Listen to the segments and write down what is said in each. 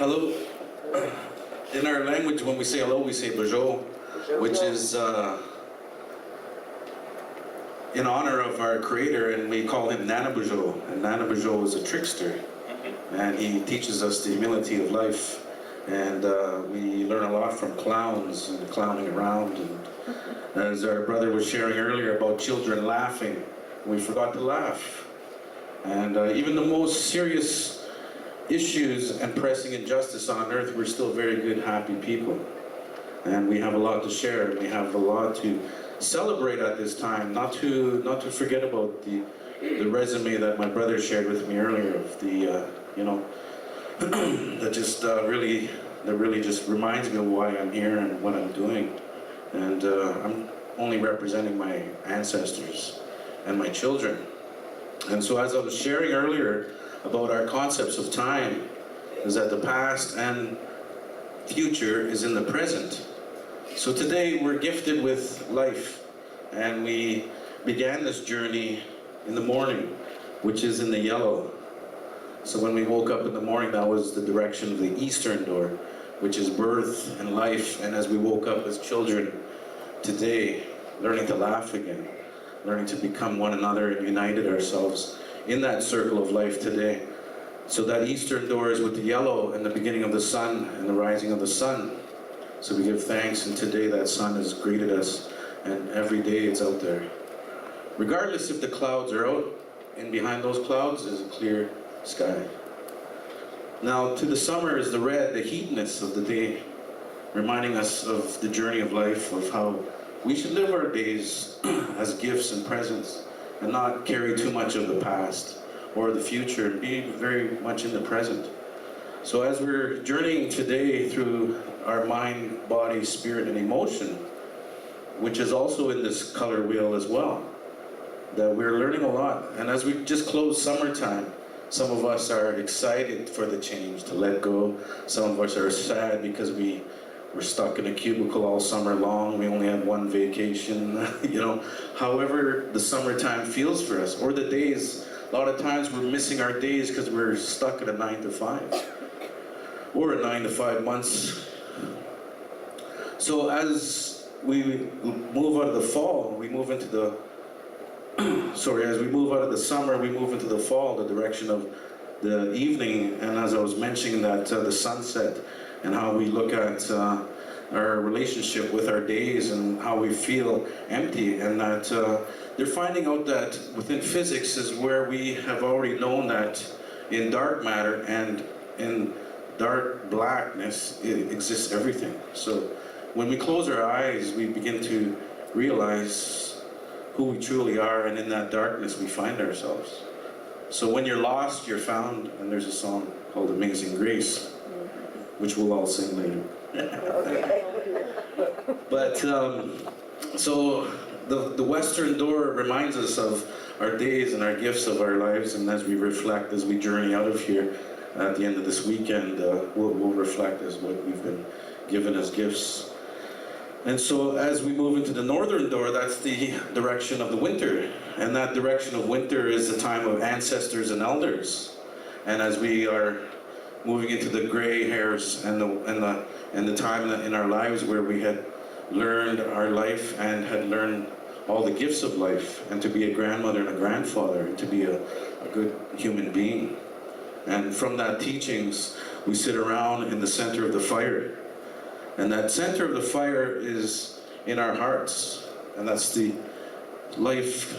Hello. In our language, when we say hello, we say bonjour, which is in honor of our creator, and we call him Nana Bujo. And Nana Bujo is a trickster, and he teaches us the humility of life. And we learn a lot from clowns and clowning around. And as our brother was sharing earlier about children laughing, we forgot to laugh. And even the most serious issues and pressing injustice on earth, we're still very good, happy people. And we have a lot to share. We have a lot to celebrate at this time, not to forget about the resume that my brother shared with me earlier of the, that really just reminds me of why I'm here and what I'm doing. And I'm only representing my ancestors and my children. And so as I was sharing earlier about our concepts of time, is that the past and future is in the present. So today we're gifted with life, and we began this journey in the morning, which is in the yellow. So when we woke up in the morning, that was the direction of the eastern door, which is birth and life. And as we woke up as children today, learning to laugh again, learning to become one another and united ourselves in that circle of life today. So that eastern door is with the yellow and the beginning of the sun and the rising of the sun. So we give thanks, and today that sun has greeted us, and every day it's out there. Regardless if the clouds are out, and behind those clouds is a clear sky. Now to the summer is the red, the heatness of the day, reminding us of the journey of life, of how we should live our days as gifts and presents, and not carry too much of the past or the future, and be very much in the present. So as we're journeying today through our mind, body, spirit, and emotion, which is also in this color wheel as well, that we're learning a lot. And as we just close summertime, some of us are excited for the change, to let go. Some of us are sad because we're stuck in a cubicle all summer long. We only had one vacation, however the summertime feels for us, or the days. A lot of times we're missing our days because we're stuck at a 9 to 5, or a 9 to 5 months. So as we move out of the fall, we move into the, as we move out of the summer, we move into the fall, the direction of the evening. And as I was mentioning that the sunset, and how we look at our relationship with our days and how we feel empty, and that they're finding out that within physics is where we have already known that in dark matter and in dark blackness it exists everything. So when we close our eyes, we begin to realize who we truly are, and in that darkness we find ourselves. So when you're lost, you're found, and there's a song called Amazing Grace, which we'll all sing later. But so the western door reminds us of our days and our gifts of our lives, and as we reflect, as we journey out of here at the end of this weekend, we'll reflect as what we've been given as gifts. And so as we move into the northern door, that's the direction of the winter, and that direction of winter is the time of ancestors and elders. And as we are moving into the gray hairs and the time in our lives where we had learned our life and had learned all the gifts of life, and to be a grandmother and a grandfather, and to be a good human being. And from that teachings, we sit around in the center of the fire. And that center of the fire is in our hearts, and that's the life,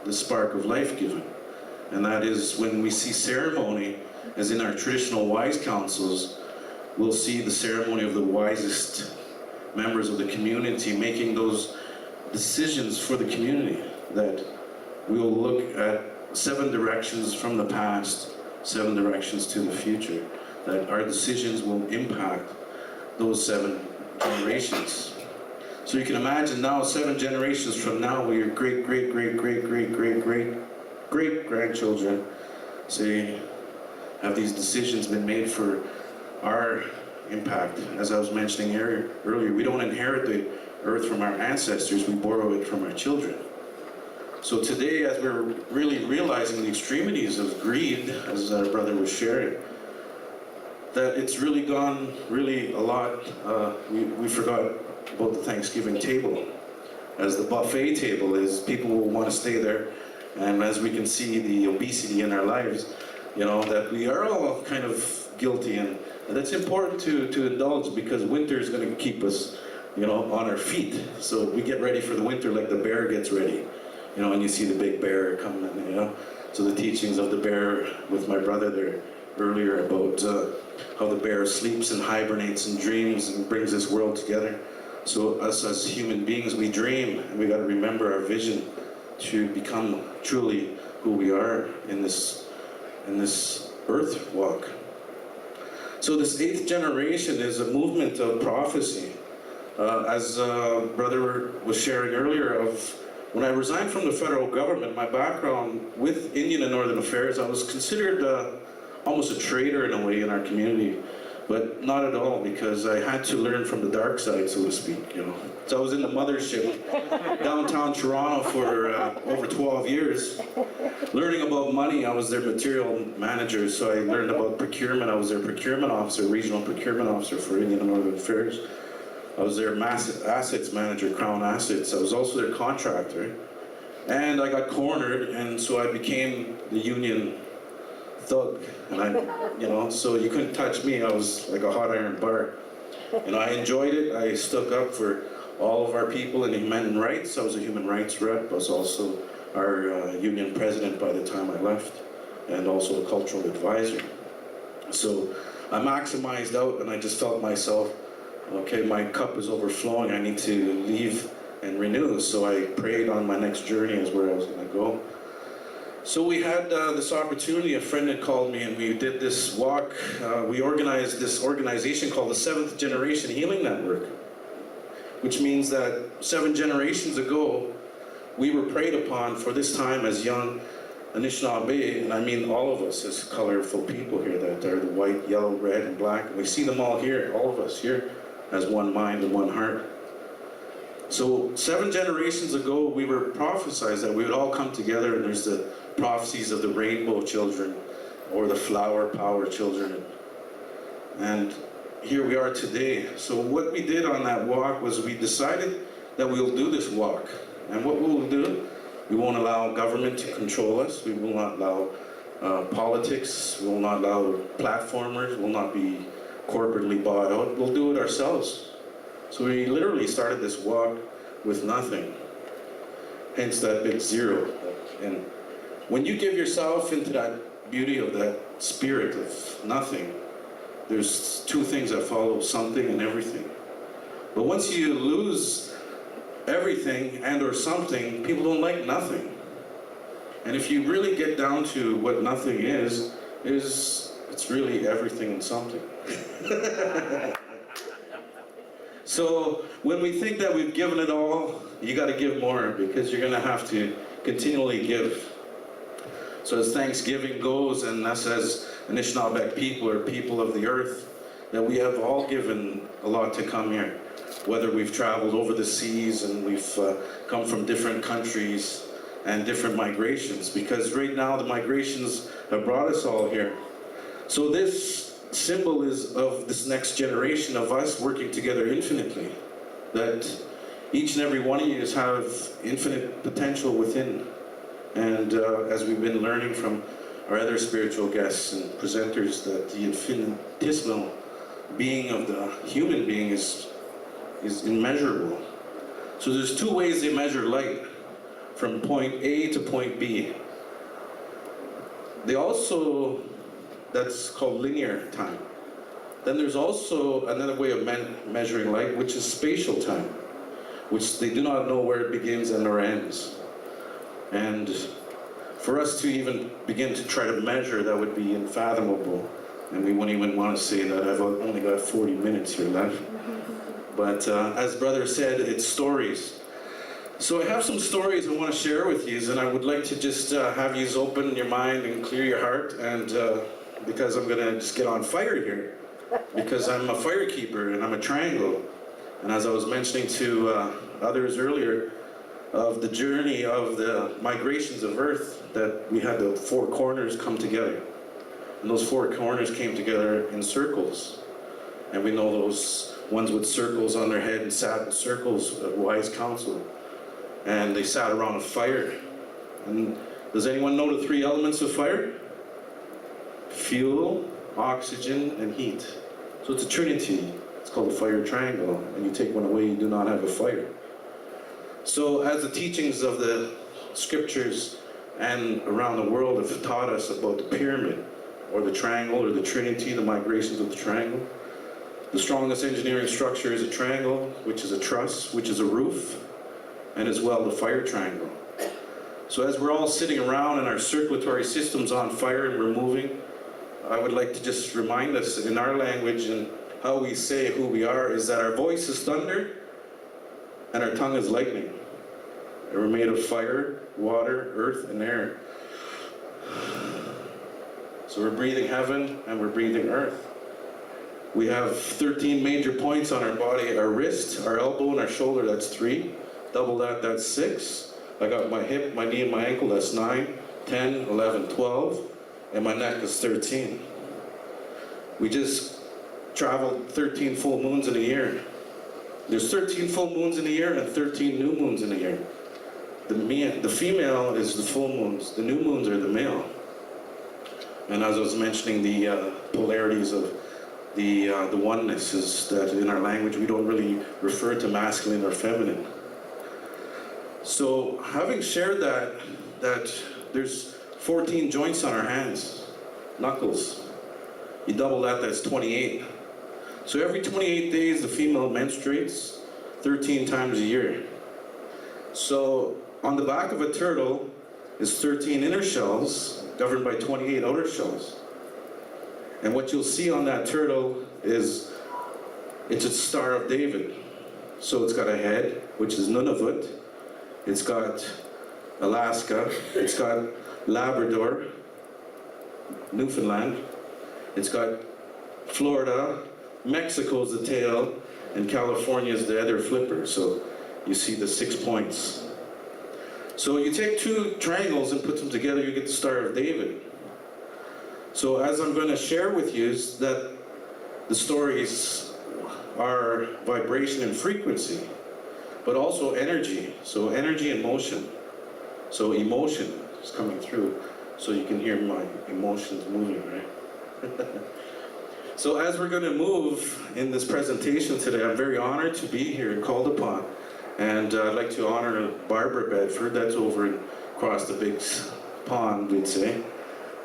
the spark of life given. And that is when we see ceremony, as in our traditional wise councils, we'll see the ceremony of the wisest members of the community making those decisions for the community, that we'll look at 7 directions from the past, 7 directions to the future, that our decisions will impact those 7 generations. So you can imagine now, 7 generations from now, where your great-great-great-great-great-great-grandchildren say, have these decisions been made for our impact? As I was mentioning earlier, we don't inherit the earth from our ancestors, we borrow it from our children. So today, as we're really realizing the extremities of greed, as our brother was sharing, that it's really gone really a lot. We forgot about the Thanksgiving table. As the buffet table is, people will want to stay there. And as we can see the obesity in our lives, that we are all kind of guilty, and it's important to indulge, because winter is going to keep us, on our feet. So we get ready for the winter like the bear gets ready, and you see the big bear coming in, So the teachings of the bear with my brother there earlier about how the bear sleeps and hibernates and dreams and brings this world together. So us as human beings, we dream, and we got to remember our vision to become truly who we are in this earth walk. So this 8th generation is a movement of prophecy. As brother was sharing earlier, of when I resigned from the federal government, my background with Indian and Northern Affairs, I was considered almost a traitor in a way in our community, but not at all, because I had to learn from the dark side, so to speak. So I was in the mothership downtown Toronto for over 12 years, learning about money. I was their material manager, so I learned about procurement. I was their procurement officer, regional procurement officer for Indian and Northern Affairs. I was their assets manager, Crown Assets. I was also their contractor. And I got cornered, and so I became the union thug. And so you couldn't touch me. I was like a hot iron bar. I enjoyed it. I stuck up for all of our people in human rights. I was a human rights rep. I was also our union president by the time I left, and also a cultural advisor. So I maximized out, and I just felt myself, okay, my cup is overflowing. I need to leave and renew. So I prayed on my next journey as where I was going to go. So we had this opportunity. A friend had called me, and we did this walk. We organized this organization called the 7th Generation Healing Network, which means that 7 generations ago, we were preyed upon for this time as young Anishnabe, and I mean all of us as colorful people here that are the white, yellow, red, and black. And we see them all here, all of us here, as one mind and one heart. So 7 generations ago, we were prophesied that we would all come together, and there's the prophecies of the rainbow children or the flower power children. And here we are today. So what we did on that walk was we decided that we'll do this walk. And what we'll do, we won't allow government to control us. We will not allow politics. We will not allow platformers. We'll not be corporately bought out. We'll do it ourselves. So we literally started this walk with nothing. Hence that big zero. And when you give yourself into that beauty of that spirit of nothing, there's 2 things that follow: something and everything. But once you lose everything and or something, people don't like nothing. And if you really get down to what nothing is it's really everything and something. So when we think that we've given it all, you got to give more, because you're going to have to continually give. So as Thanksgiving goes, and us as Anishnabe people, or people of the earth, that we have all given a lot to come here. Whether we've traveled over the seas and we've come from different countries and different migrations, because right now the migrations have brought us all here. So this symbol is of this next generation of us working together infinitely, that each and every one of you have infinite potential within. And as we've been learning from our other spiritual guests and presenters, that the infinitesimal being of the human being is immeasurable. So there's 2 ways they measure light, from point A to point B. They also, that's called linear time. Then there's also another way of measuring light, which is spatial time, which they do not know where it begins and or ends. And for us to even begin to try to measure, that would be unfathomable. And we wouldn't even want to say that I've only got 40 minutes here left. But as brother said, it's stories. So I have some stories I want to share with you, and I would like to just have you open your mind and clear your heart, and because I'm going to just get on fire here, because I'm a fire keeper and I'm a triangle. And as I was mentioning to others earlier, of the journey of the migrations of Earth, that we had the 4 corners come together. And those four corners came together in circles. And we know those ones with circles on their head and sat in circles, a wise council. And they sat around a fire. And does anyone know the three elements of fire? Fuel, oxygen, and heat. So it's a trinity. It's called a fire triangle. And you take one away, you do not have a fire. So as the teachings of the scriptures and around the world have taught us about the pyramid, or the triangle, or the trinity, the migrations of the triangle, the strongest engineering structure is a triangle, which is a truss, which is a roof, and as well the fire triangle. So as we're all sitting around and our circulatory system's on fire and we're moving, I would like to just remind us in our language and how we say who we are is that our voice is thunder and our tongue is lightning. And we're made of fire, water, earth, and air. So we're breathing heaven and we're breathing earth. We have 13 major points on our body: our wrist, our elbow, and our shoulder, that's 3. Double that, that's 6. I got my hip, my knee, and my ankle, that's 9, 10, 11, 12, and my neck is 13. We just traveled 13 full moons in a year. There's 13 full moons in a year and 13 new moons in a year. The female is the full moons, the new moons are the male. And as I was mentioning, the polarities of the oneness is that in our language we don't really refer to masculine or feminine. So having shared that there's 14 joints on our hands, knuckles. You double that, that's 28. So every 28 days the female menstruates 13 times a year. So on the back of a turtle is 13 inner shells governed by 28 outer shells. And what you'll see on that turtle is it's a Star of David. So it's got a head, which is Nunavut. It's got Alaska. It's got Labrador, Newfoundland. It's got Florida. Mexico's the tail, and California's the other flipper. So you see the 6 points. So you take 2 triangles and put them together, you get the Star of David. So as I'm going to share with you is that the stories are vibration and frequency, but also energy. So energy and motion. So emotion is coming through. So you can hear my emotions moving, right? So as we're going to move in this presentation today, I'm very honored to be here and called upon. And I'd like to honor Barbara Bedford, that's over across the big pond, we'd say,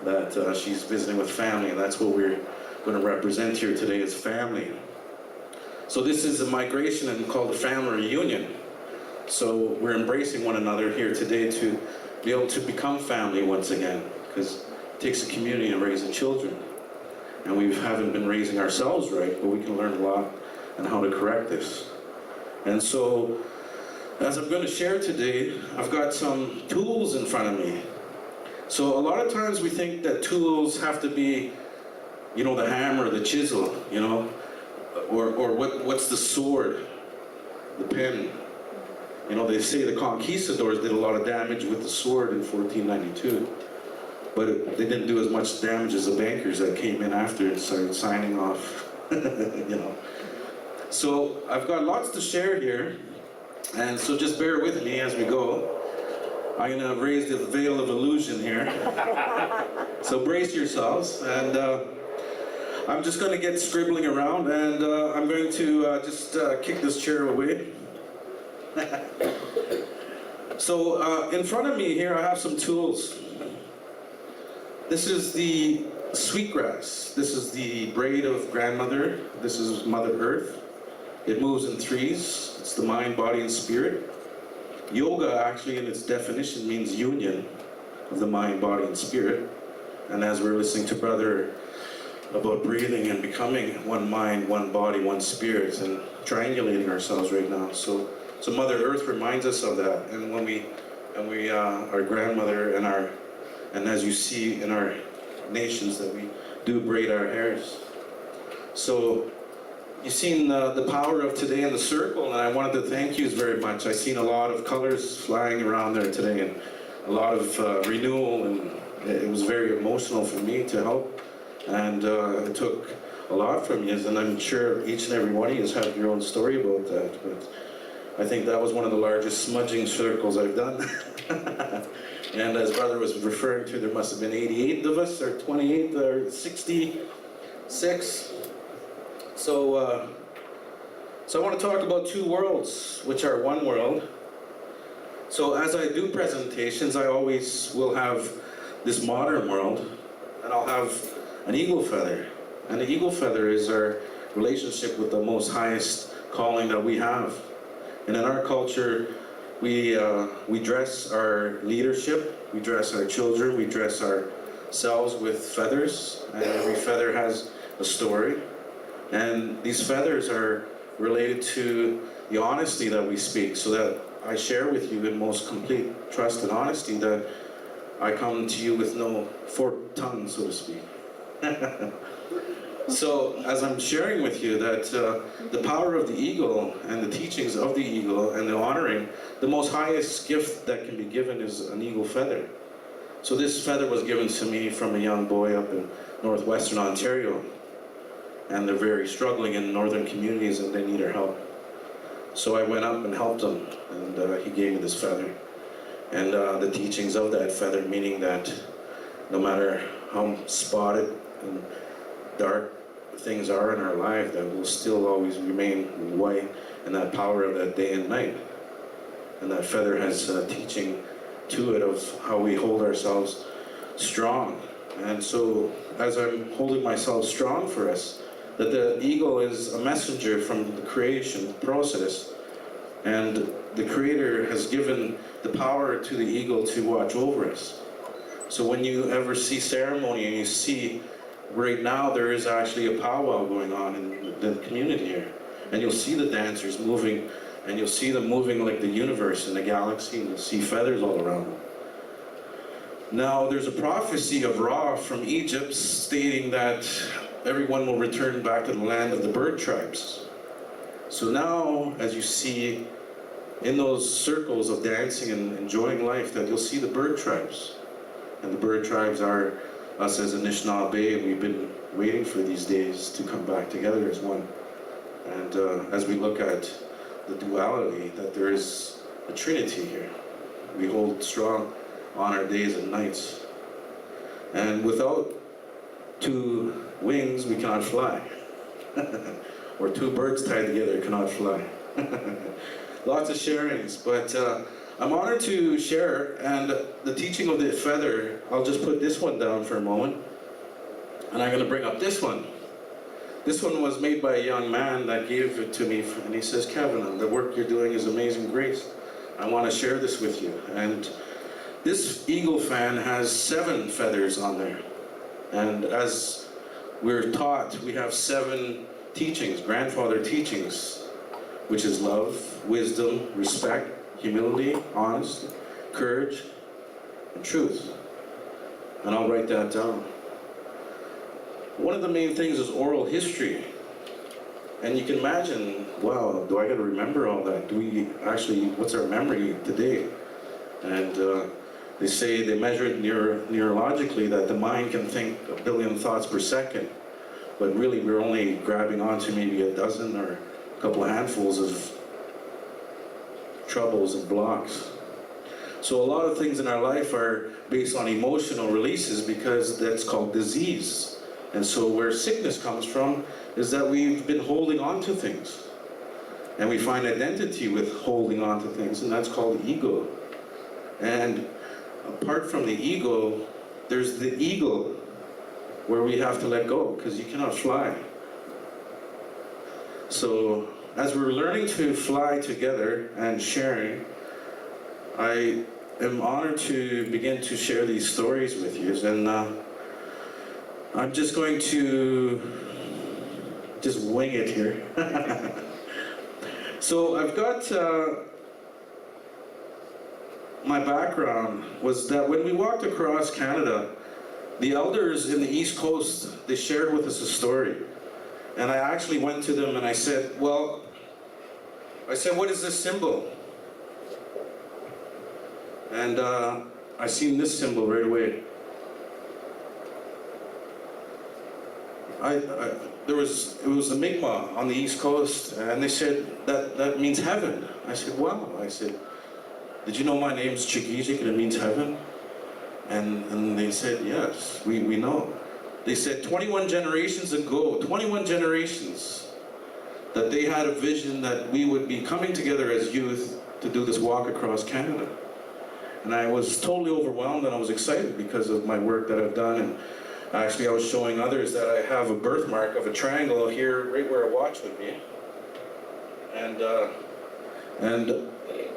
that she's visiting with family, and that's what we're going to represent here today is family. So this is a migration and called a family reunion. So we're embracing one another here today to be able to become family once again, because it takes a community to raise the children. And we haven't been raising ourselves right, but we can learn a lot on how to correct this. And so, as I'm going to share today, I've got some tools in front of me. So a lot of times we think that tools have to be, you know, the hammer, the chisel, you know, or what's the sword, the pen. You know, they say the conquistadors did a lot of damage with the sword in 1492. But they didn't do as much damage as the bankers that came in after and started signing off, you know. So I've got lots to share here, and so just bear with me as we go. I'm gonna raise the veil of illusion here. So brace yourselves, and I'm just gonna get scribbling around, and I'm going to just kick this chair away. So in front of me here I have some tools. This is the sweetgrass. This is the braid of grandmother. This is Mother Earth. It moves in 3s. It's the mind, body, and spirit. Yoga, actually, in its definition, means union of the mind, body, and spirit. And as we're listening to Brother about breathing and becoming one mind, one body, one spirit, and triangulating ourselves right now. So Mother Earth reminds us of that. And when we our grandmother and as you see in our nations that we do braid our hairs. So you've seen the power of today in the circle, and I wanted to thank you very much. I've seen a lot of colors flying around there today, and a lot of renewal, and it was very emotional for me to help And it took a lot from you, and I'm sure each and every one of you has had your own story about that, but I think that was one of the largest smudging circles I've done. And as brother was referring to, there must have been 88 of us, or 28, or 66. So I want to talk about two worlds, which are one world. So as I do presentations, I always will have this modern world, and I'll have an eagle feather. And the eagle feather is our relationship with the most highest calling that we have. And in our culture, we dress our leadership, we dress our children, we dress ourselves with feathers, and every feather has a story. And these feathers are related to the honesty that we speak, so that I share with you in most complete trust and honesty that I come to you with no forked tongue, so to speak. So, as I'm sharing with you that the power of the eagle and the teachings of the eagle and the honoring, the most highest gift that can be given is an eagle feather. So this feather was given to me from a young boy up in northwestern Ontario. And they're very struggling in northern communities and they need our help. So I went up and helped him, and he gave me this feather. And the teachings of that feather, meaning that no matter how spotted and dark things are in our life, that will still always remain white, and that power of that day and night. And that feather has a teaching to it of how we hold ourselves strong. And so as I'm holding myself strong for us, that the eagle is a messenger from the creation process, and the Creator has given the power to the eagle to watch over us. So when you ever see ceremony and you see, right now there is actually a powwow going on in the community here, and you'll see the dancers moving, and you'll see them moving like the universe and the galaxy, and you'll see feathers all around them. Now there's a prophecy of Ra from Egypt stating that everyone will return back to the land of the bird tribes. So now, as you see in those circles of dancing and enjoying life, that you'll see the bird tribes. And the bird tribes are us as Anishnabe, and we've been waiting for these days to come back together as one. And as we look at the duality, that there is a trinity here. We hold strong on our days and nights. And without two wings, we cannot fly. Or two birds tied together cannot fly. Lots of sharings, but I'm honored to share, and the teaching of the feather, I'll just put this one down for a moment, and I'm going to bring up this one. This one was made by a young man that gave it to me, and he says, Kevin, the work you're doing is amazing grace. I want to share this with you. And this eagle fan has 7 feathers on there. And as we're taught, we have 7 teachings, grandfather teachings, which is love, wisdom, respect, humility, honesty, courage, and truth. And I'll write that down. One of the main things is oral history. And you can imagine, wow, do I got to remember all that? Do we actually, what's our memory today? And they say, they measure it neurologically that the mind can think 1 billion thoughts per second. But really, we're only grabbing onto maybe a dozen or a couple of handfuls of troubles and blocks. So a lot of things in our life are based on emotional releases, because that's called disease. And so where sickness comes from is that we've been holding on to things. And we find identity with holding on to things, and that's called ego. And apart from the ego, there's the eagle, where we have to let go, because you cannot fly. So as we're learning to fly together and sharing, I am honored to begin to share these stories with you. And I'm just going to just wing it here. So I've got, my background was that when we walked across Canada, the elders in the East Coast, they shared with us a story. And I actually went to them and I said, well, what is this symbol? And I seen this symbol right away. it was a Mi'kmaq on the East Coast, and they said that means heaven. I said, wow. I said, did you know my name's Chigijik and it means heaven? And they said, yes, we know. They said 21 generations ago, 21 generations, that they had a vision that we would be coming together as youth to do this walk across Canada. And I was totally overwhelmed and I was excited because of my work that I've done. And actually I was showing others that I have a birthmark of a triangle here right where a watch would be. And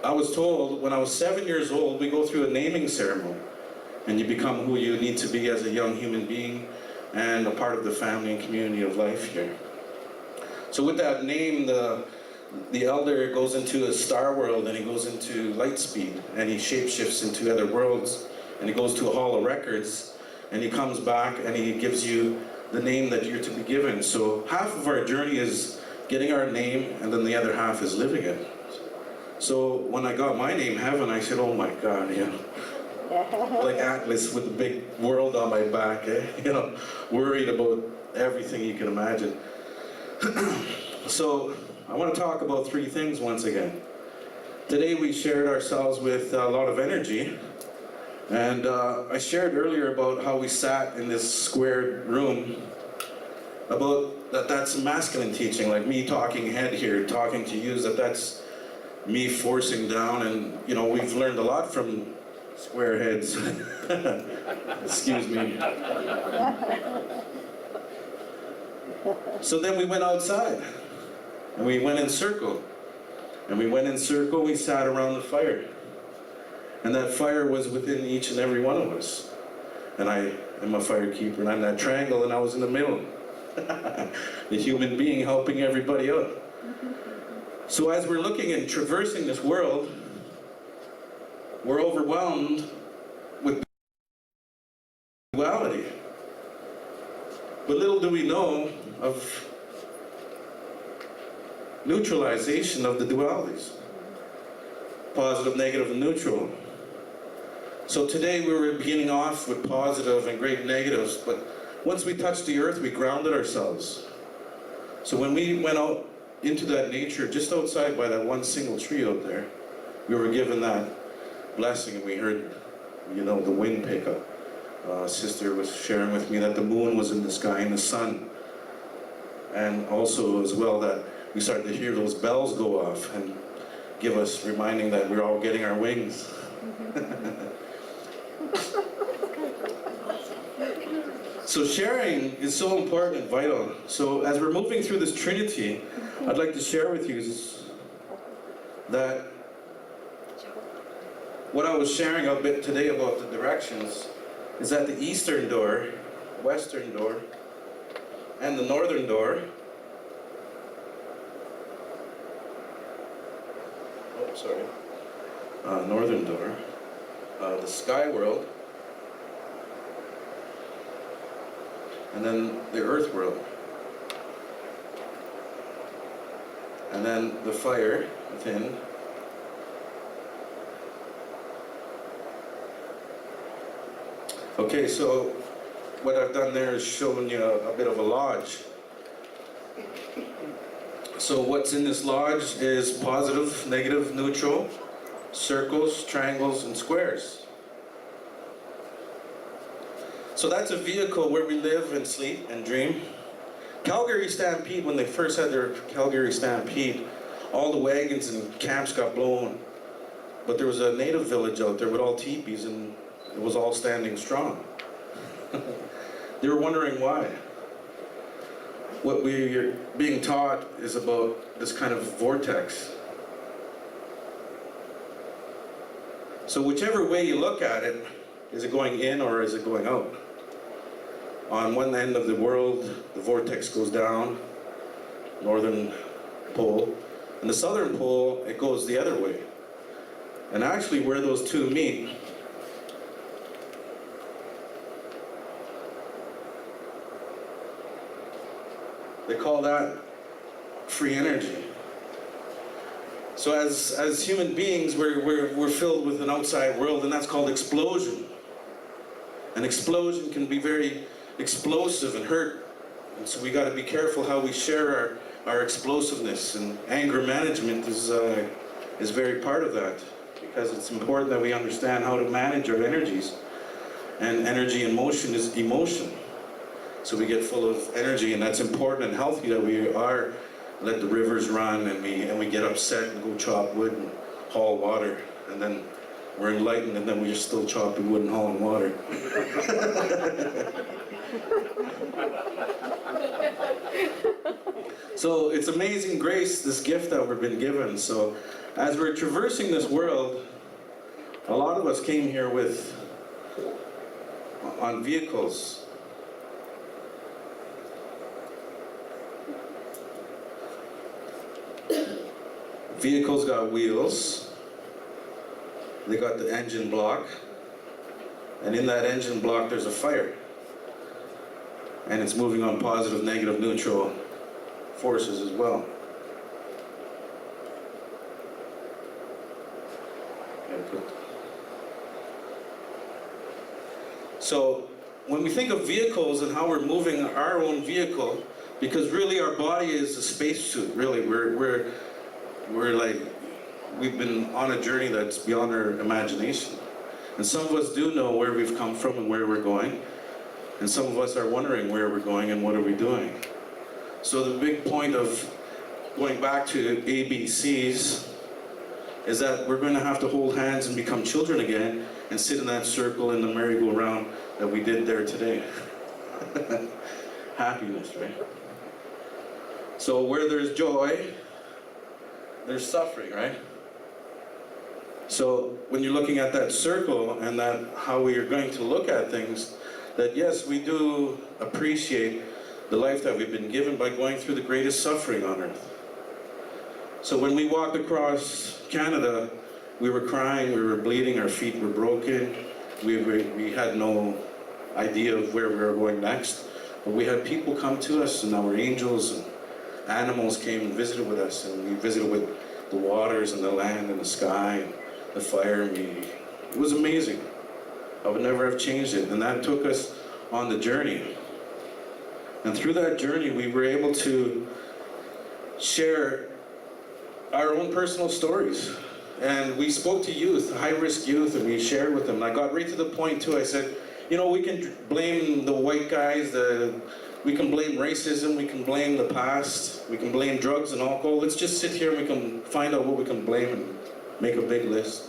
I was told when I was 7 years old, we go through a naming ceremony. And you become who you need to be as a young human being and a part of the family and community of life here. So with that name, the elder goes into a star world and he goes into light speed and he shapeshifts into other worlds and he goes to a hall of records and he comes back and he gives you the name that you're to be given. So half of our journey is getting our name and then the other half is living it. So when I got my name, Heaven, I said, oh my God, you know, like Atlas with the big world on my back, you know, worried about everything you can imagine. So I want to talk about three things once again. Today we shared ourselves with a lot of energy, and I shared earlier about how we sat in this squared room, about that's masculine teaching, like me talking head here, talking to you, that's me forcing down, and you know, we've learned a lot from square heads. Excuse me. So then we went outside, and we went in circle. And we went in circle, we sat around the fire. And that fire was within each and every one of us. And I am a fire keeper, and I'm that triangle, and I was in the middle. The human being helping everybody out. So as we're looking and traversing this world, we're overwhelmed with duality. But little do we know of neutralization of the dualities. Positive, negative, and neutral. So today we were beginning off with positive and great negatives, but once we touched the earth, we grounded ourselves. So when we went out into that nature, just outside by that one single tree out there, we were given that blessing, and we heard, you know, the wind pick up. Sister was sharing with me that the moon was in the sky and the sun. And also as well that we started to hear those bells go off and give us, reminding that we're all getting our wings. So sharing is so important and vital. So as we're moving through this Trinity, I'd like to share with you that what I was sharing a bit today about the directions is that the eastern door, western door, and the northern door, northern door, the sky world, and then the earth world, and then the fire within, okay, so what I've done there is shown you a bit of a lodge. So what's in this lodge is positive, negative, neutral, circles, triangles, and squares. So that's a vehicle where we live and sleep and dream. Calgary Stampede, when they first had their Calgary Stampede, all the wagons and camps got blown. But there was a native village out there with all teepees, and it was all standing strong. They were wondering why. What we're being taught is about this kind of vortex. So whichever way you look at it, is it going in or is it going out? On one end of the world, the vortex goes down, northern pole, and the southern pole, it goes the other way. And actually where those two meet, they call that free energy. So as human beings, we're filled with an outside world, and that's called explosion. An explosion can be very explosive and hurt And so we got to be careful how we share our explosiveness, and anger management is very part of that, because it's important that we understand how to manage our energies. And energy in motion is emotion. So we get full of energy, and that's important and healthy that we let the rivers run, and we get upset and go chop wood and haul water, and then we're enlightened, and then we're still chopping wood and hauling water. So it's amazing grace, this gift that we've been given. So as we're traversing this world, a lot of us came here on vehicles. Vehicles got wheels, they got the engine block, and in that engine block there's a fire. And it's moving on positive, negative, neutral forces as well. So when we think of vehicles and how we're moving our own vehicle, because really our body is a spacesuit, really. We're like, we've been on a journey that's beyond our imagination. And some of us do know where we've come from and where we're going. And some of us are wondering where we're going and what are we doing. So the big point of going back to ABCs is that we're going to have to hold hands and become children again and sit in that circle in the merry-go-round that we did there today. Happiness, right? So where there's joy, there's suffering, right? So when you're looking at that circle and that how we are going to look at things, that yes, we do appreciate the life that we've been given by going through the greatest suffering on earth. So when we walked across Canada, we were crying, we were bleeding, our feet were broken, we had no idea of where we were going next. But we had people come to us, and our angels and animals came and visited with us, and we visited with the waters and the land and the sky and the fire. And it was amazing. I would never have changed it. And that took us on the journey. And through that journey, we were able to share our own personal stories. And we spoke to youth, high-risk youth, and we shared with them. And I got right to the point, too. I said, you know, we can blame the white guys, we can blame racism, we can blame the past, we can blame drugs and alcohol. Let's just sit here and we can find out what we can blame and make a big list.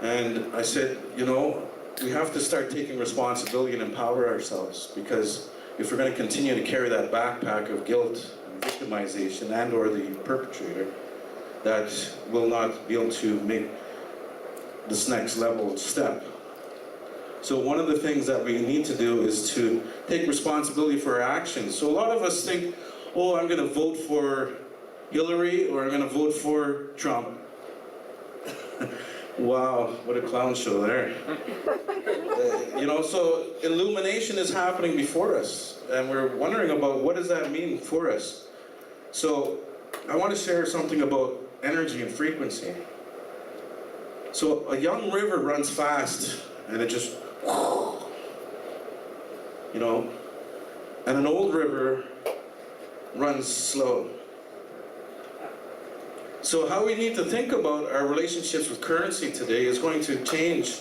And I said, you know, we have to start taking responsibility and empower ourselves, because if we're going to continue to carry that backpack of guilt and victimization and or the perpetrator, that will not be able to make this next level step. So one of the things that we need to do is to take responsibility for our actions. So a lot of us think, oh, I'm going to vote for Hillary or I'm going to vote for Trump. Wow, what a clown show there. You know, so illumination is happening before us, and we're wondering about what does that mean for us. So I want to share something about energy and frequency. So a young river runs fast, and it just, you know, and an old river runs slow. So how we need to think about our relationships with currency today is going to change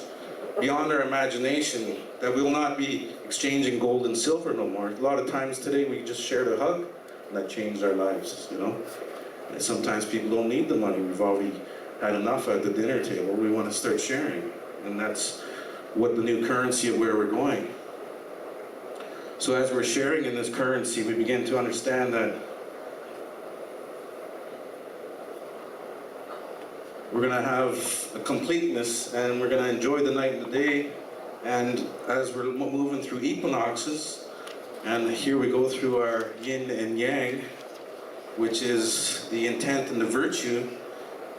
beyond our imagination, that we will not be exchanging gold and silver no more. A lot of times today we just shared a hug, and that changed our lives, you know. And sometimes people don't need the money. We've already had enough at the dinner table. We want to start sharing, and that's what the new currency of where we're going. So as we're sharing in this currency, we begin to understand that we're going to have a completeness, and we're going to enjoy the night and the day. And as we're moving through equinoxes, and here we go through our Yin and Yang, which is the intent and the virtue,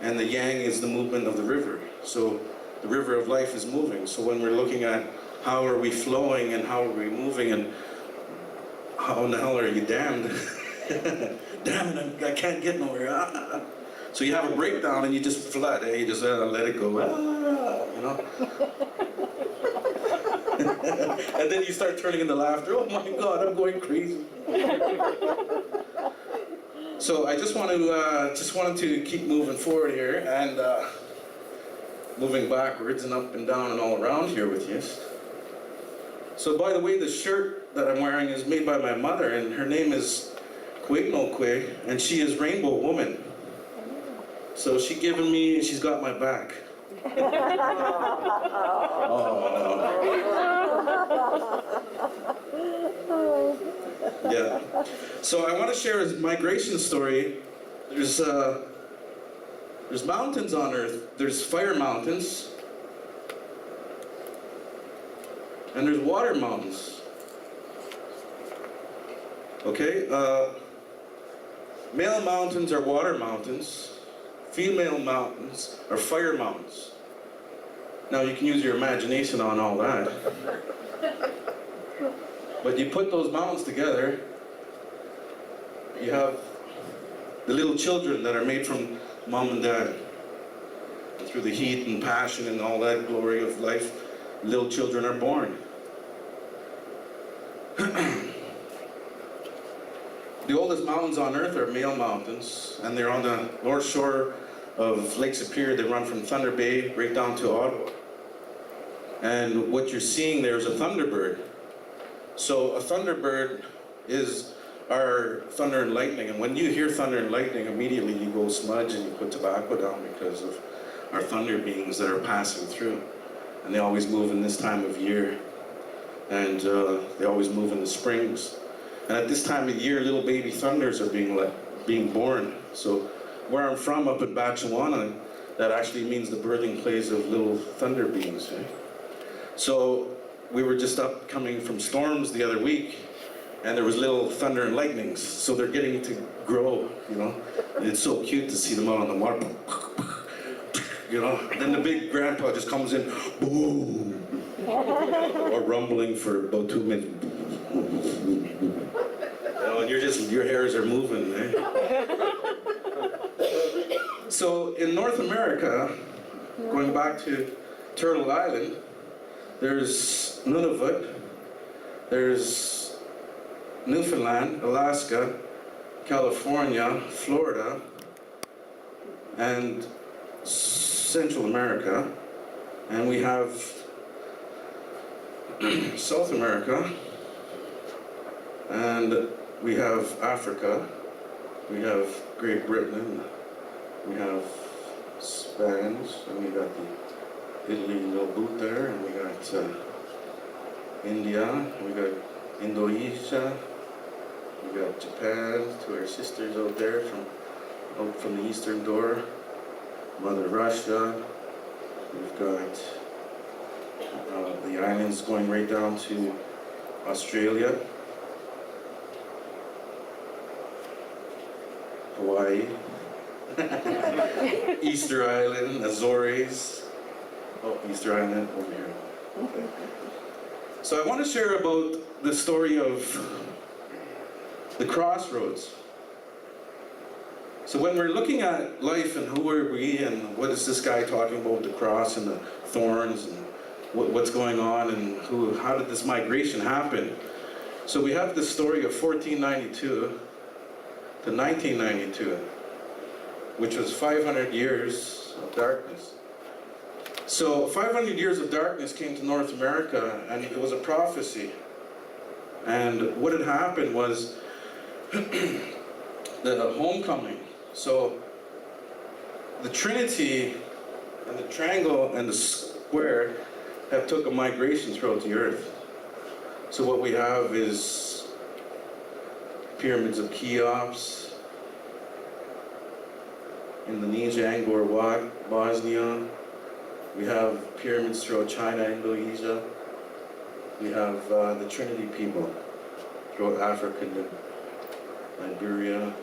and the Yang is the movement of the river. So the river of life is moving. So when we're looking at how are we flowing and how are we moving and how in the hell are you damned? Damn it, I can't get nowhere. So you have a breakdown and you just flood, you just let it go, you know? And then you start turning into laughter. Oh my God, I'm going crazy. So I just wanted to keep moving forward here and moving backwards and up and down and all around here with you. So by the way, the shirt that I'm wearing is made by my mother, and her name is Kwe, and she is Rainbow Woman. So she's got my back. Yeah. So I want to share a migration story. There's mountains on Earth. There's fire mountains. And there's water mountains. Okay? Male mountains are water mountains. Female mountains are fire mountains. Now you can use your imagination on all that. But you put those mountains together, you have the little children that are made from mom and dad. And through the heat and passion and all that glory of life, little children are born. The oldest mountains on Earth are male mountains, and they're on the north shore of Lake Superior. They run from Thunder Bay right down to Ottawa. And what you're seeing there is a Thunderbird. So a Thunderbird is our thunder and lightning, and when you hear thunder and lightning, immediately you go smudge and you put tobacco down because of our thunder beings that are passing through. And they always move in this time of year. And they always move in the springs. And at this time of year, little baby thunders are being born. So where I'm from, up in Batchewana, that actually means the birthing place of little thunder beings. Right? So we were just up coming from storms the other week, and there was little thunder and lightnings. So they're getting to grow, you know. And it's so cute to see them out on the water. You know, and then the big grandpa just comes in, boom, or rumbling for about 2 minutes. You know, and your hairs are moving, eh? So in North America, going back to Turtle Island, there's Nunavut, there's Newfoundland, Alaska, California, Florida, and Central America, and we have South America, and we have Africa, we have Great Britain, we have Spain, and we got the Italy little boot there, and we got India, we got Indonesia, we got Japan, to our sisters out there from the eastern door, Mother Russia, we've got the islands going right down to Australia, Hawaii, Easter Island, Azores. Oh, Easter Island over here. Okay. So I want to share about the story of the crossroads. So when we're looking at life and who are we and what is this guy talking about, the cross and the thorns and what's going on and how did this migration happen? So we have the story of 1492 to 1992, which was 500 years of darkness. So 500 years of darkness came to North America, and it was a prophecy. And what had happened was the homecoming. So the Trinity and the triangle and the square have took a migration throughout the earth. So what we have is pyramids of Cheops, Indonesia, Angkor Wat, Bosnia. We have pyramids throughout China, Indonesia. We have the Trinity people throughout Africa and Liberia.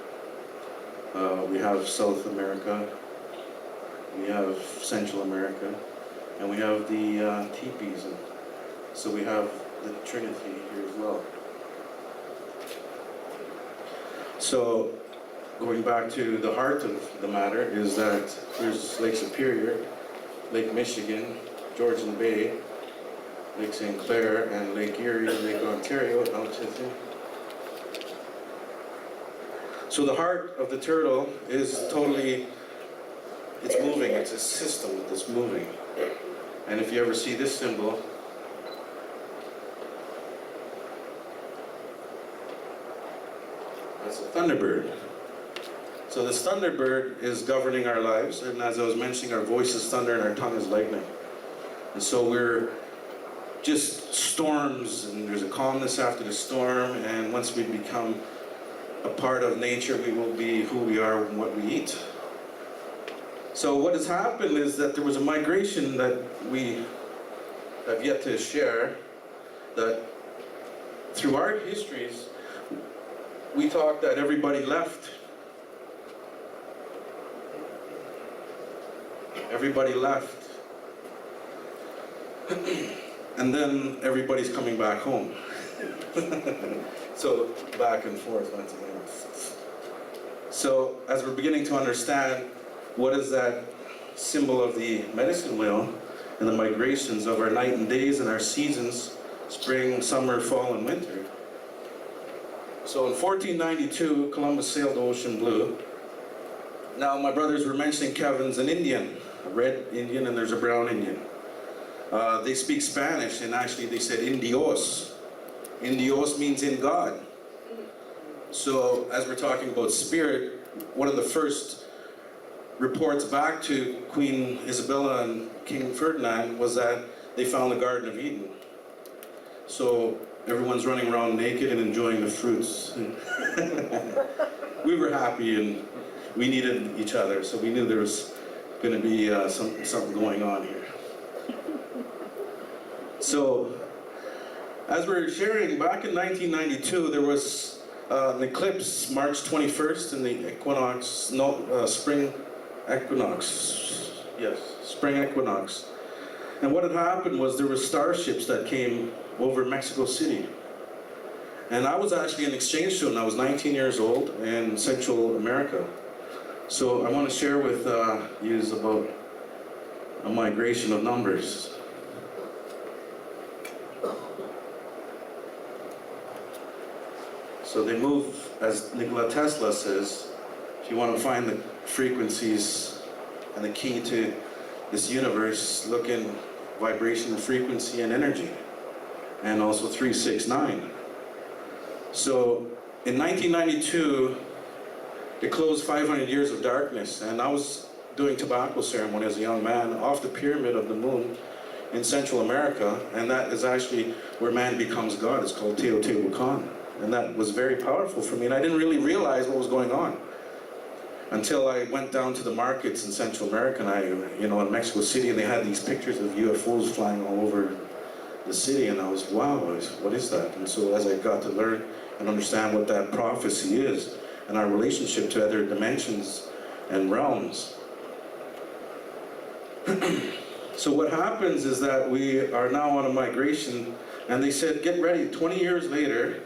We have South America. We have Central America. And we have the teepees. So we have the Trinity here as well. So going back to the heart of the matter is that there's Lake Superior, Lake Michigan, Georgian Bay, Lake St. Clair, and Lake Erie, Lake Ontario, out to there. So the heart of the turtle is totally, it's moving, it's a system that's moving. And if you ever see this symbol, that's a Thunderbird. So this Thunderbird is governing our lives, and as I was mentioning, our voice is thunder and our tongue is lightning. And so we're just storms, and there's a calmness after the storm, and once we become a part of nature, we will be who we are and what we eat. So what has happened is that there was a migration that we have yet to share, that through our histories, we thought that everybody left. Everybody left. And then everybody's coming back home. So back and forth once again. So as we're beginning to understand what is that symbol of the medicine wheel and the migrations of our night and days and our seasons, spring, summer, fall, and winter. So in 1492, Columbus sailed the ocean blue. Now my brothers were mentioning Kevin's an Indian, a red Indian, and there's a brown Indian. They speak Spanish, and actually they said Indios. Indios means in God. So as we're talking about spirit, one of the first reports back to Queen Isabella and King Ferdinand was that they found the Garden of Eden. So everyone's running around naked and enjoying the fruits. We were happy and we needed each other, so we knew there was going to be something going on here. So, as we're sharing, back in 1992, there was an eclipse, March 21st, in the equinox, spring equinox. Yes, spring equinox. And what had happened was there were starships that came over Mexico City. And I was actually an exchange student. I was 19 years old in Central America. So I want to share with you about a migration of numbers. So they move, as Nikola Tesla says, if you want to find the frequencies and the key to this universe, look in vibration, frequency, and energy, and also 369. So in 1992, it closed 500 years of darkness, and I was doing tobacco ceremony as a young man off the pyramid of the moon in Central America, and that is actually where man becomes God. It's called Teotihuacan. And that was very powerful for me, and I didn't really realize what was going on until I went down to the markets in Central America, and in Mexico City, and they had these pictures of UFOs flying all over the city, and I was, wow, what is that? And so as I got to learn and understand what that prophecy is and our relationship to other dimensions and realms. So what happens is that we are now on a migration, and they said, get ready, 20 years later,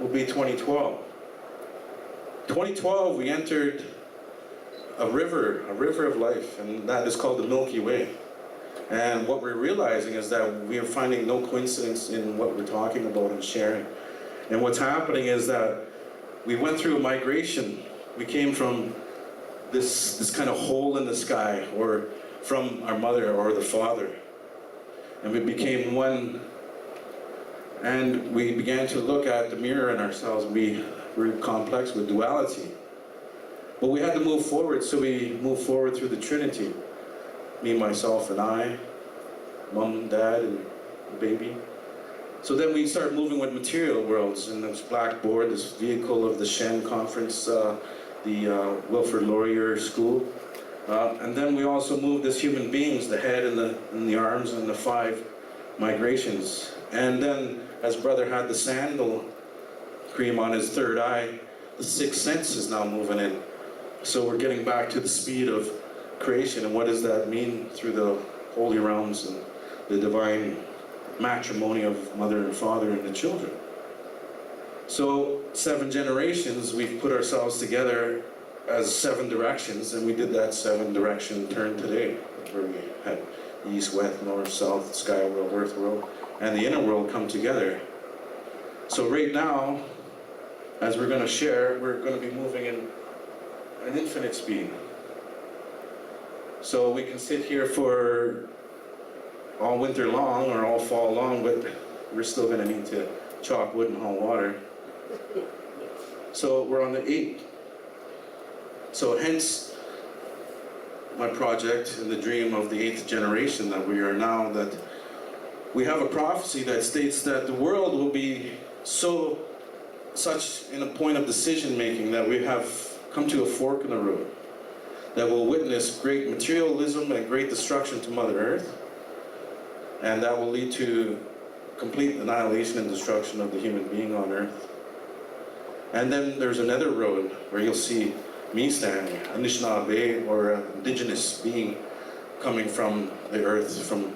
will be 2012. 2012, we entered a river of life, and that is called the Milky Way. And what we're realizing is that we are finding no coincidence in what we're talking about and sharing. And what's happening is that we went through a migration. We came from this kind of hole in the sky, or from our mother or the father, and we became one. And we began to look at the mirror in ourselves. We were complex with duality. But we had to move forward, so we moved forward through the Trinity. Me, myself, and I, mom, dad, and baby. So then we started moving with material worlds in this blackboard, this vehicle of the Shen conference, the Wilfrid Laurier School. And then we also moved as human beings, the head and the arms and the 5 migrations. And then, as brother had the sandal cream on his 3rd eye, the 6th sense is now moving in. So we're getting back to the speed of creation, and what does that mean through the holy realms and the divine matrimony of mother and father and the children. So 7 generations, we've put ourselves together as 7 directions, and we did that 7 direction turn today, where we had east, west, north, south, sky world, earth world, and the inner world come together. So right now, as we're going to share, we're going to be moving in an infinite speed. So we can sit here for all winter long or all fall long, but we're still going to need to chop wood and haul water. So we're on the 8th. So hence my project and the dream of the 8th generation that we are now, that we have a prophecy that states that the world will be such in a point of decision making that we have come to a fork in the road, that will witness great materialism and great destruction to Mother Earth, and that will lead to complete annihilation and destruction of the human being on Earth. And then there's another road where you'll see me standing, Anishnabe, or an indigenous being coming from the Earth, from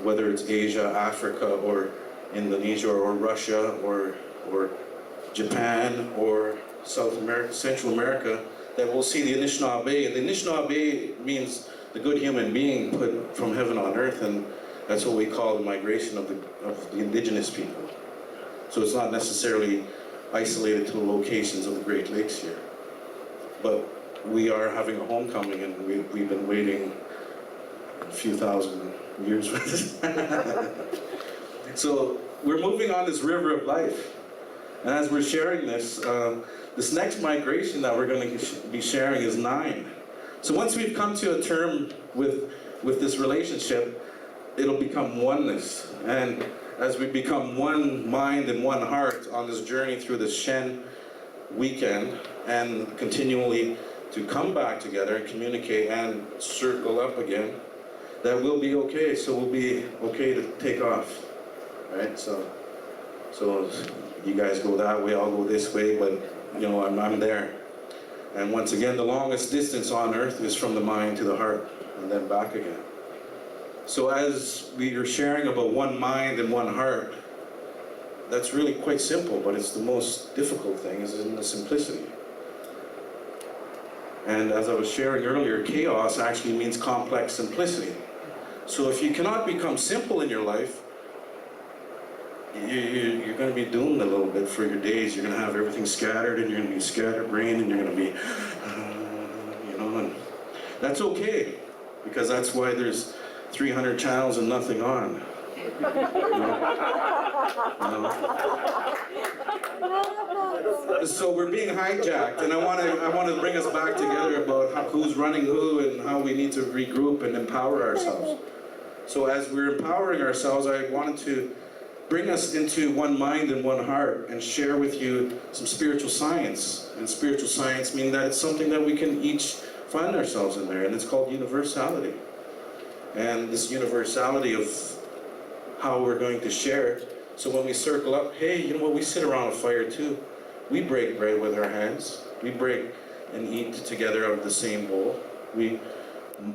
whether it's Asia, Africa, or Indonesia, or Russia, or Japan, or South America, Central America, that we'll see the Anishnabe. And the Anishnabe means the good human being put from heaven on earth, and that's what we call the migration of the indigenous people. So it's not necessarily isolated to the locations of the Great Lakes here. But we are having a homecoming, and we've been waiting a few thousand years for this. So we're moving on this river of life. And as we're sharing this, this next migration that we're going to be sharing is 9. So once we've come to a term with this relationship, it'll become oneness. And as we become one mind and one heart on this journey through this Shen weekend, and continually to come back together and communicate and circle up again, that we'll be okay. So we'll be okay to take off, right? So you guys go that way, I'll go this way, but you know, I'm there. And once again, the longest distance on earth is from the mind to the heart, and then back again. So as we are sharing about one mind and one heart, that's really quite simple, but it's the most difficult thing, is in the simplicity. And as I was sharing earlier, chaos actually means complex simplicity. So if you cannot become simple in your life, you're going to be doomed a little bit for your days. You're going to have everything scattered, and you're going to be scatterbrained, and you're going to be, you know, and that's okay, because that's why there's 300 channels and nothing on. You know? So we're being hijacked, and I want to bring us back together about who's running who and how we need to regroup and empower ourselves. So as we're empowering ourselves, I wanted to bring us into one mind and one heart and share with you some spiritual science. And spiritual science meaning that it's something that we can each find ourselves in there, and it's called universality. And this universality of how we're going to share. So when we circle up, hey, you know what, we sit around a fire too. We break bread with our hands. We break and eat together out of the same bowl.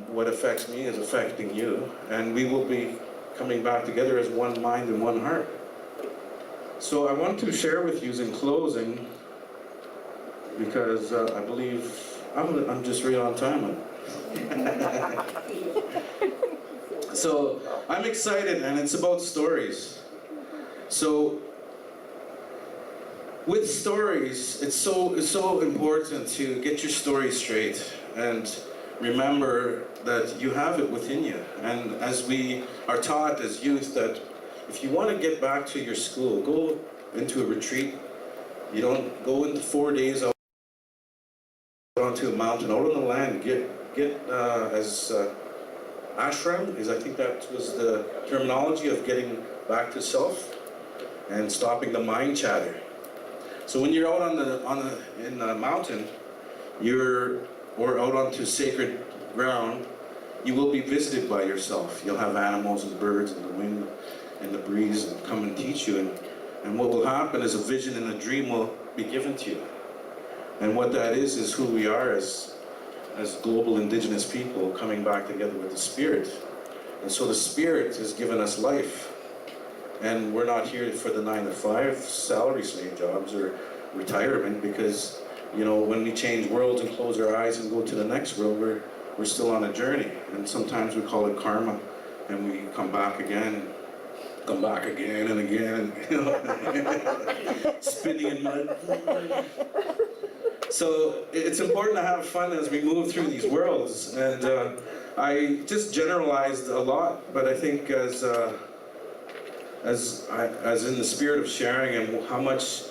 What affects me is affecting you, and we will be coming back together as one mind and one heart. So I want to share with you in closing, because I believe I'm just right on time. So I'm excited, and it's about stories. So with stories, it's so important to get your story straight and remember that you have it within you. And as we are taught as youth, that if you want to get back to your school, go into a retreat. You don't go into 4 days out onto a mountain, out on the land. Get as ashram is, I think that was the terminology of getting back to self and stopping the mind chatter. So when you're out in the mountain, or out onto sacred ground, you will be visited by yourself. You'll have animals and birds and the wind and the breeze and come and teach you. And what will happen is a vision and a dream will be given to you. And what that is who we are as global indigenous people coming back together with the Spirit. And so the Spirit has given us life. And we're not here for the 9-to-5 salary slave jobs or retirement, because, you know, when we change worlds and close our eyes and go to the next world, we're still on a journey. And sometimes we call it karma. and we come back again and again, you know, spinning in mud. So it's important to have fun as we move through these worlds, and I just generalized a lot, but I think as in the spirit of sharing and how much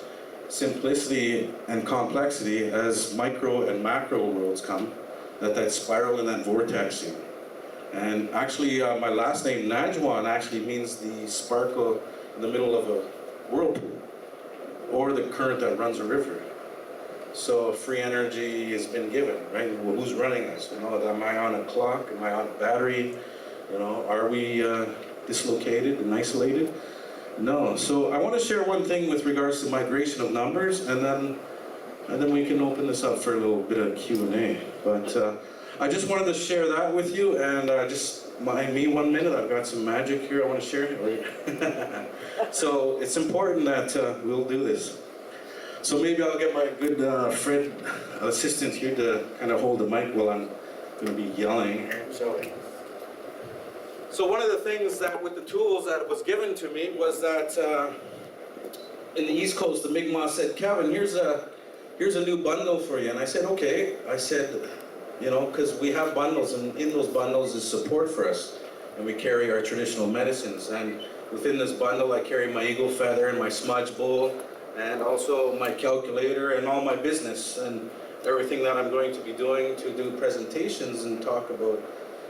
simplicity and complexity as micro and macro worlds come, that spiral and that vortexing. And actually, my last name, Nadjiwon, actually means the sparkle in the middle of a whirlpool, or the current that runs a river. So free energy has been given, right? Well, who's running us? You know, am I on a clock? Am I on a battery? You know, are we dislocated and isolated? No. So I want to share one thing with regards to migration of numbers, and then we can open this up for a little bit of Q&A. But I just wanted to share that with you, and just mind me 1 minute. I've got some magic here I want to share. So it's important that we'll do this. So maybe I'll get my good friend, assistant here to kind of hold the mic while I'm going to be yelling. So one of the things that with the tools that was given to me was that in the East Coast, the Mi'kmaq said, Kevin, here's a new bundle for you. And I said, okay. I said, you know, because we have bundles, and in those bundles is support for us. And we carry our traditional medicines. And within this bundle, I carry my eagle feather and my smudge bowl, and also my calculator and all my business and everything that I'm going to be doing to do presentations and talk about,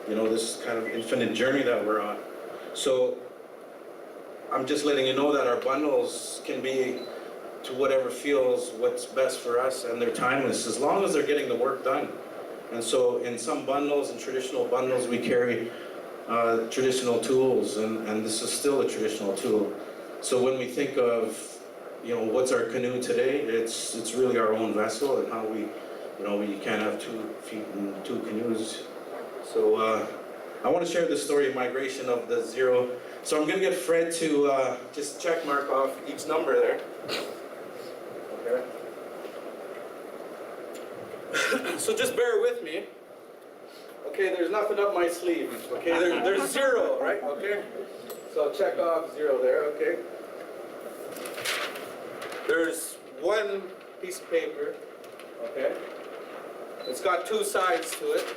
you know, this kind of infinite journey that we're on. So I'm just letting you know that our bundles can be to whatever feels what's best for us, and they're timeless as long as they're getting the work done. And so in some bundles, in traditional bundles, we carry traditional tools, and this is still a traditional tool. So when we think of, you know, what's our canoe today, it's really our own vessel, and how we, you know, you can't have 2 feet and 2 canoes. So I want to share the story of migration of the 0. So I'm going to get Fred to just check mark off each number there. Okay. So just bear with me. Okay, there's nothing up my sleeve. Okay, there's 0, right? Okay. So I'll check off 0 there. Okay. There's 1 piece of paper. Okay. It's got 2 sides to it.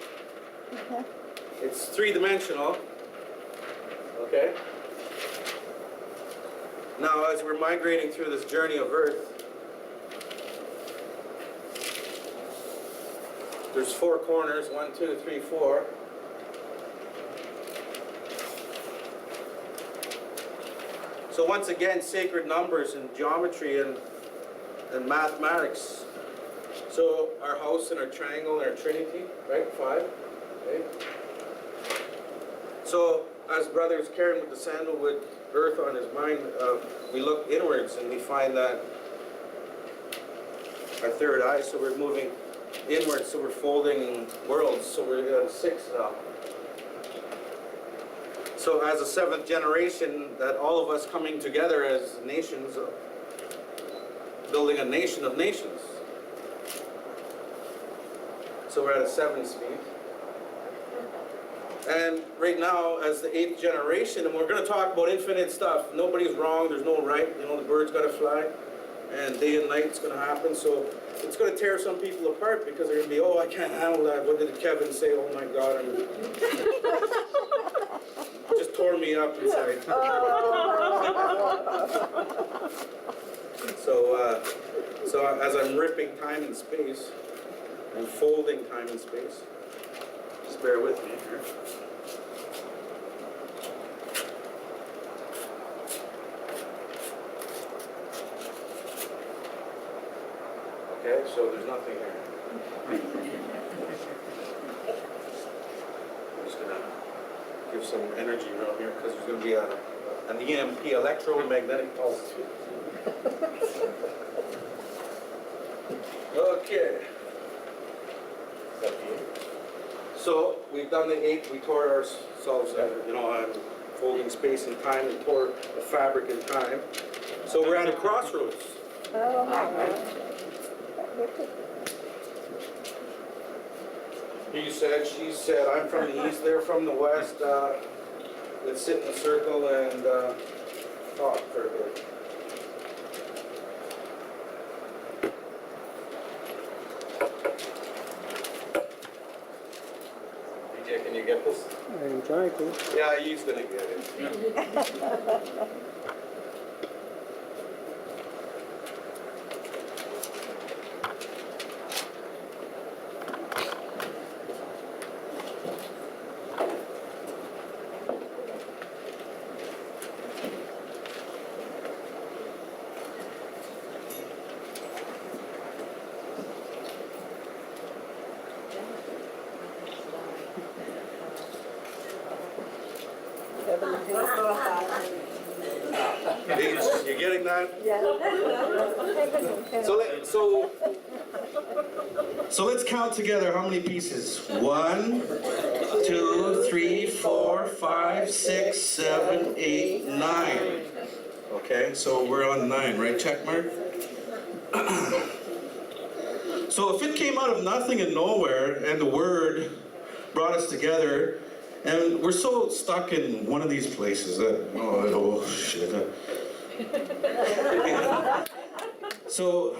It's 3-dimensional. Okay. Now, as we're migrating through this journey of Earth, there's 4 corners, 1, 2, 3, 4. So once again, sacred numbers and geometry and mathematics. So our house and our triangle and our trinity, right? 5. Okay. So as Brother is carrying with the sandalwood earth on his mind, we look inwards and we find that our third eye, so we're moving inwards, so we're folding worlds, so we're at 6 now. So as a 7th generation, that all of us coming together as nations, building a nation of nations. So we're at a 7 speed. And right now, as the 8th generation, and we're going to talk about infinite stuff. Nobody's wrong, there's no right, you know, the bird's got to fly, and day and night's going to happen. So it's going to tear some people apart, because they're going to be, oh, I can't handle that. What did Kevin say? Oh my God. Just tore me up inside. So as I'm ripping time and space, and folding time and space, just bear with me here. Okay, so there's nothing here. I'm just going to give some energy around here, because there's going to be an EMP, electromagnetic pulse. Okay. So we've done the 8, we tore ourselves, you know, folding space and time, and tore the fabric in time. So we're at a crossroads. He said, she said, I'm from the east, they're from the west. let's sit in a circle and talk for a bit. DJ, can you get this? I'm trying to. Yeah, he's gonna get it. You getting that? Yeah. So let's count together how many pieces. 1, 2, 3, 4, 5, 6, 7, 8, 9. Okay, so we're on 9, right? Check mark. So if it came out of nothing and nowhere, and the word brought us together, and we're so stuck in one of these places that, oh shit. So,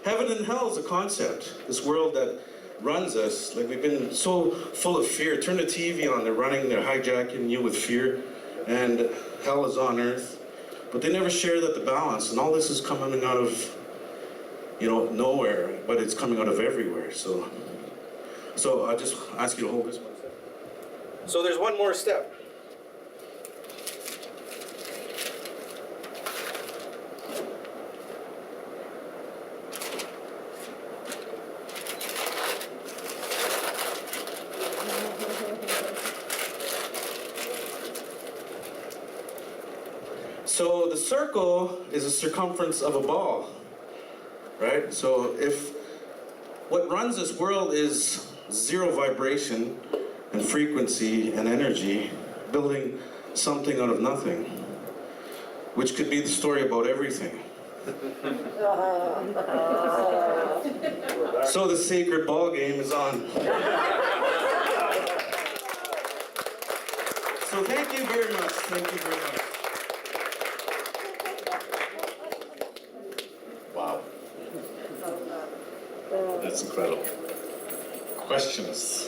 heaven and hell is a concept. This world that runs us, like we've been so full of fear. Turn the TV on, they're running, they're hijacking you with fear, and hell is on earth. But they never share that the balance, and all this is coming out of, nowhere, but it's coming out of everywhere. So I'll just ask you to hold this one. So there's one more step. So the circle is a circumference of a ball, right? So if what runs this world is zero vibration and frequency and energy, building something out of nothing, which could be the story about everything. So the sacred ball game is on. So thank you very much. Thank you very much. Wow. That's incredible. Questions?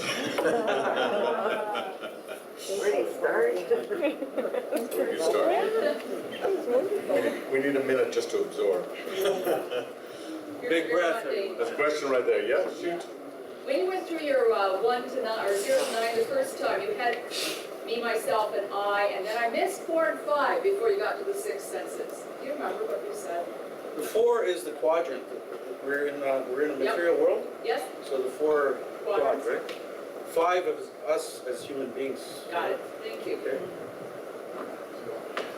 Where do you start? Where do you start? We need a minute just to absorb. Big breath. There's a question right there. Yeah, shoot. When you went through your 1 to 9 or 0 to 9 the first time, you had me, myself, and I, and then I missed 4 and 5 before you got to the 6 senses. Do you remember what you said? The 4 is the quadrant. We're in a material world. Yes? So the 4 Quadrants. quadrant. 5 is us as human beings. Got it. Thank you. Okay.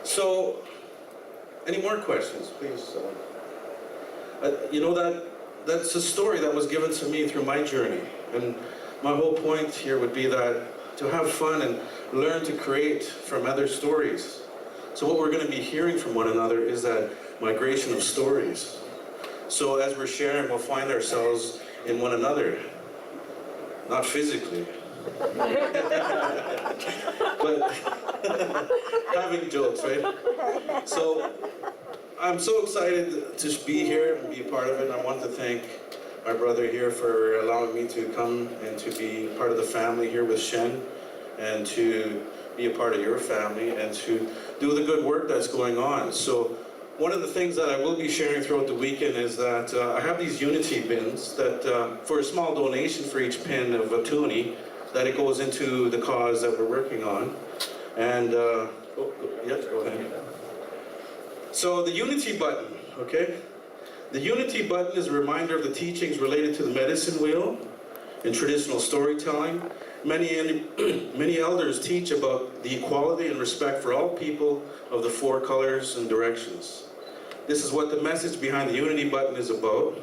So, any more questions, please? That's a story that was given to me through my journey. And my whole point here would be that to have fun and learn to create from other stories. So what we're going to be hearing from one another is that migration of stories. So as we're sharing, we'll find ourselves in one another. Not physically. But having jokes, right? So I'm so excited to be here and be a part of it. And I want to thank my brother here for allowing me to come and to be part of the family here with Shen, and to be a part of your family and to do the good work that's going on. So one of the things that I will be sharing throughout the weekend is that I have these unity bins that for a small donation for each pin of a toonie, that it goes into the cause that we're working on. And, go ahead. So the unity button, okay? The unity button is a reminder of the teachings related to the medicine wheel in traditional storytelling. Many elders teach about the equality and respect for all people of the 4 colors and directions. This is what the message behind the unity button is about,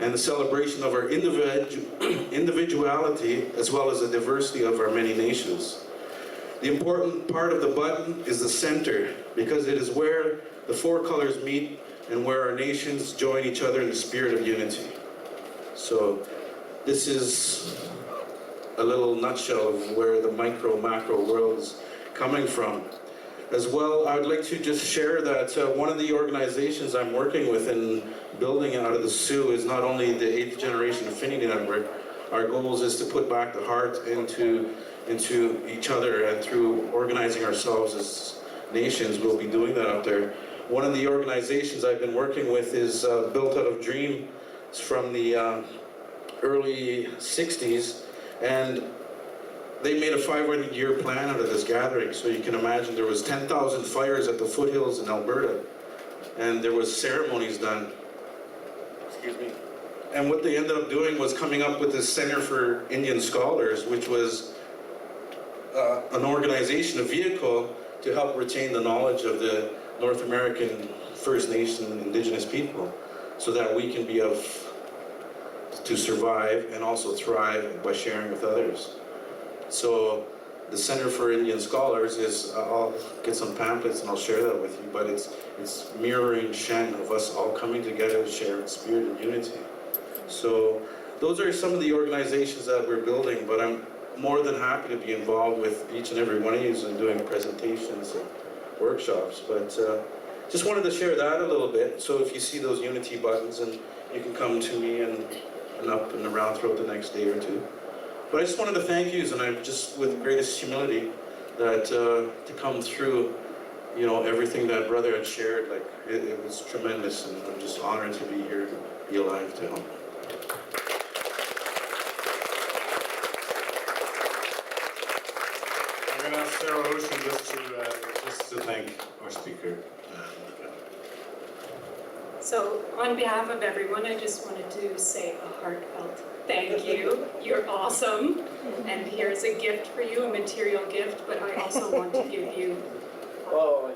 and the celebration of our individuality as well as the diversity of our many nations. The important part of the button is the center, because it is where the 4 colors meet and where our nations join each other in the spirit of unity. So this is a little nutshell of where the micro-macro worlds coming from. As well, I would like to just share that one of the organizations I'm working with in building out of the Sioux is not only the 8th Generation Affinity Network. Our goal is to put back the heart into each other, and through organizing ourselves as nations, we'll be doing that out there. One of the organizations I've been working with is built out of dreams from the early 60s, and they made a 500-year plan out of this gathering. So you can imagine there was 10,000 fires at the foothills in Alberta, and there was ceremonies done. Excuse me. And what they ended up doing was coming up with this Center for Indian Scholars, which was an organization, a vehicle to help retain the knowledge of the North American First Nation and Indigenous people, so that we can be to survive and also thrive by sharing with others. So the Center for Indian Scholars is, I'll get some pamphlets and I'll share that with you, but it's mirroring Shen of us all coming together to share in spirit and unity. So those are some of the organizations that we're building, but I'm more than happy to be involved with each and every one of you and doing presentations and workshops. But just wanted to share that a little bit. So if you see those unity buttons, and you can come to me and up and around throughout the next day or two. But I just wanted to thank you, and I'm just with greatest humility that to come through, you know, everything that brother had shared. Like it was tremendous, and I'm just honored to be here, to be alive to him. I'm going to ask Sarah Ocean just to thank our speaker. So on behalf of everyone, I just wanted to say a heartfelt thank you. You're awesome. And here's a gift for you, a material gift, but I also want to give you Oh,